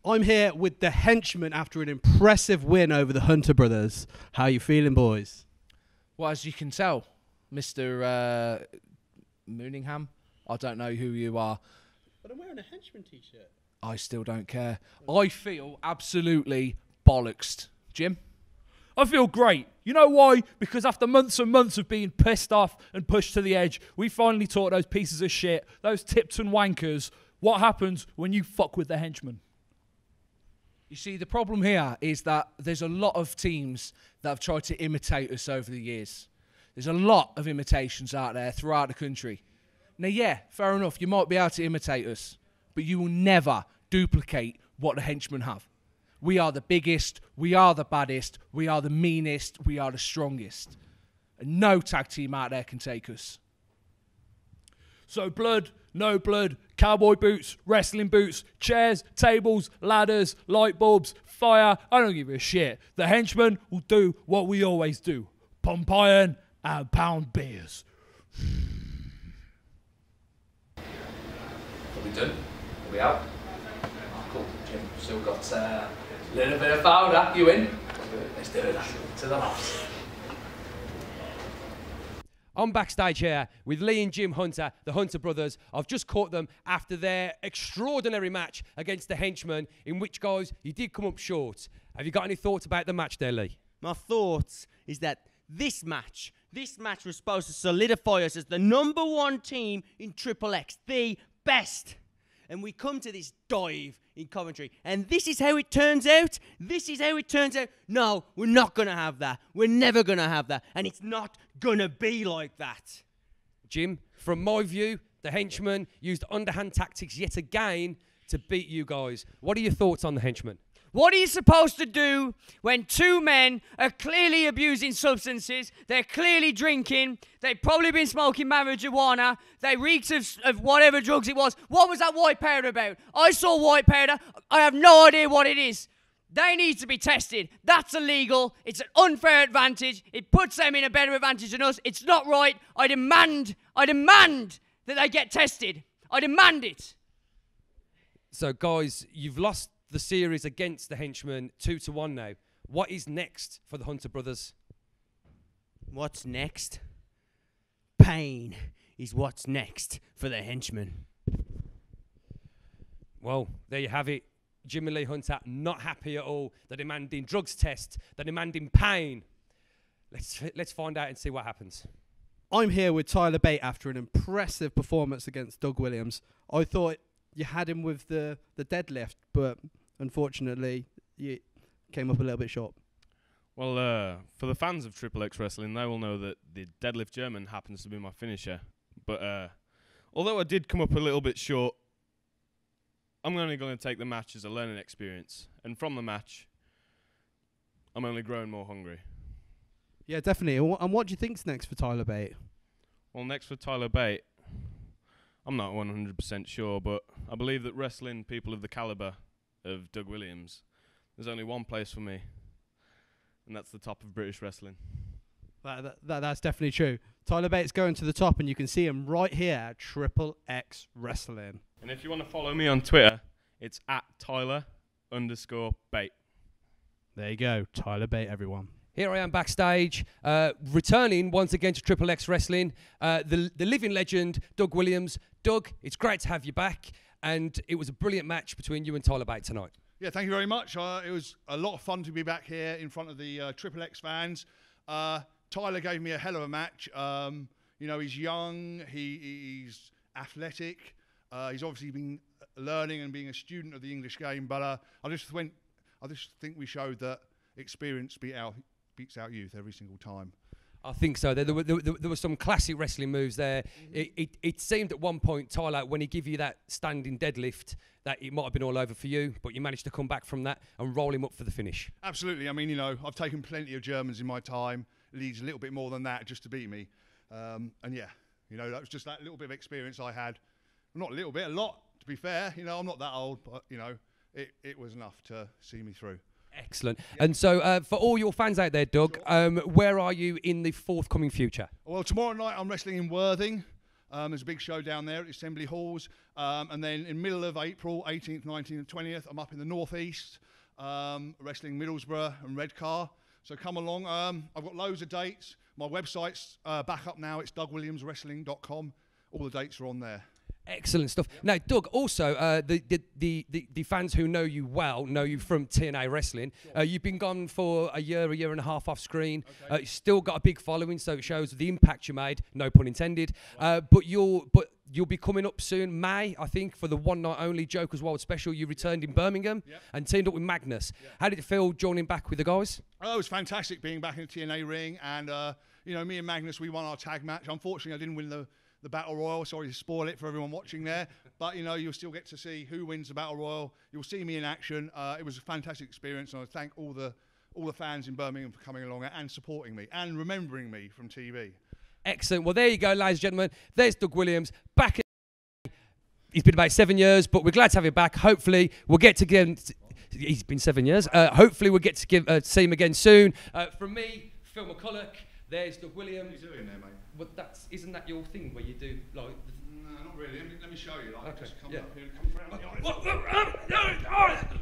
I'm here with the Henchman after an impressive win over the Hunter brothers. How you feeling, boys? Well, as you can tell, Mr. Mooningham, I don't know who you are. But I'm wearing a Henchman t-shirt. I still don't care. I feel absolutely bollocksed. Jim? I feel great. You know why? Because after months and months of being pissed off and pushed to the edge, we finally taught those pieces of shit, those tips and wankers, what happens when you fuck with the Henchman. You see, the problem here is that there's a lot of teams that have tried to imitate us over the years. There's a lot of imitations out there throughout the country. Now, yeah, fair enough, you might be able to imitate us, but you will never duplicate what the Henchmen have. We are the biggest, we are the baddest, we are the meanest, we are the strongest. And no tag team out there can take us. So blood, no blood, cowboy boots, wrestling boots, chairs, tables, ladders, light bulbs, fire, I don't give a shit. The Henchmen will do what we always do. Pump iron and pound beers. Are we done? Are we out? Oh, cool, Jim. Still got a little bit of powder. You in? Let's do it. To the left. I'm backstage here with Lee and Jim Hunter, the Hunter brothers. I've just caught them after their extraordinary match against the Henchmen, in which, guys, you did come up short. Have you got any thoughts about the match there, Lee? My thoughts is that this match was supposed to solidify us as the #1 team in XXX, the best. And we come to this dive in Coventry, and this is how it turns out. This is how it turns out. No, we're not going to have that. We're never going to have that. And it's not going to be like that. Jim, from my view, the Henchmen used underhand tactics yet again to beat you guys. What are your thoughts on the Henchmen? What are you supposed to do when two men are clearly abusing substances? They're clearly drinking. They've probably been smoking marijuana. They reeked of whatever drugs it was. What was that white powder about? I saw white powder. I have no idea what it is. They need to be tested. That's illegal. It's an unfair advantage. It puts them in a better advantage than us. It's not right. I demand that they get tested. I demand it. So, guys, you've lost the series against the Henchmen 2-1 now. What is next for the Hunter brothers? What's next? Pain is what's next for the Henchmen. Well, there you have it. Jim and Lee Hunter not happy at all. They're demanding drugs test. They're demanding pain. Let's find out and see what happens. I'm here with Tyler Bate after an impressive performance against Doug Williams. I thought you had him with the deadlift, but unfortunately, you came up a little bit short. Well, for the fans of XXX Wrestling, they will know that the deadlift German happens to be my finisher. But although I did come up a little bit short, I'm only going to take the match as a learning experience. And from the match, I'm only growing more hungry. Yeah, definitely. And what do you think's next for Tyler Bate? Well, next for Tyler Bate, I'm not 100% sure, but I believe that wrestling people of the caliber of Doug Williams, there's only one place for me, and that's the top of British wrestling. That's definitely true. Tyler Bate's going to the top, and you can see him right here at XXX Wrestling. And if you want to follow me on Twitter, it's @Tyler_Bate. There you go, Tyler Bate, everyone. Here I am backstage, returning once again to XXX Wrestling, the living legend, Doug Williams. Doug, it's great to have you back, and it was a brilliant match between you and Tyler Bate tonight. Yeah, thank you very much. It was a lot of fun to be back here in front of the XXX fans. Tyler gave me a hell of a match. You know, he's young, he's athletic, he's obviously been learning and being a student of the English game, but I just think we showed that experience beats out youth every single time. I think so. There were some classic wrestling moves there. Mm-hmm. It seemed at one point, Tyler, when he gave you that standing deadlift, that it might have been all over for you, but you managed to come back from that and roll him up for the finish. Absolutely. I mean, you know, I've taken plenty of Germans in my time. It needs a little bit more than that just to beat me. And yeah, you know, that was just that little bit of experience I had. Not a little bit, a lot, to be fair. You know, I'm not that old, but, you know, it was enough to see me through. Excellent. Yep. And so for all your fans out there, Doug, sure. Where are you in the forthcoming future? Well, tomorrow night I'm wrestling in Worthing. There's a big show down there at the Assembly Halls. And then in middle of April, 18th, 19th and 20th, I'm up in the northeast, wrestling Middlesbrough and Redcar. So come along. I've got loads of dates. My website's back up now. It's dougwilliamswrestling.com. All the dates are on there. Excellent stuff. Now, Doug, also, the fans who know you well know you from TNA Wrestling. You've been gone for a year and a half off screen. Okay. You've still got a big following, so it shows the impact you made, no pun intended. But you'll be coming up soon, May, I think, for the one night only Joker's World Special. You returned in Birmingham and teamed up with Magnus. How did it feel joining back with the guys? Oh, it was fantastic being back in the TNA ring. And, you know, me and Magnus, we won our tag match. Unfortunately, I didn't win the Battle Royal. Sorry to spoil it for everyone watching there. But, you know, you'll still get to see who wins the Battle Royal. You'll see me in action. It was a fantastic experience. And I thank all the fans in Birmingham for coming along and supporting me and remembering me from TV. Excellent. Well, there you go, ladies and gentlemen. There's Doug Williams back. He's been about 7 years, but we're glad to have him back. Hopefully, we'll get to give him. He's been 7 years. Hopefully, we'll get to see him again soon. From me, Phil McCulloch. There's Doug Williams. What are you doing there, mate? But isn't that your thing where you do like? No, not really. Let me show you. Like, Okay. just come Yeah. up here and come around.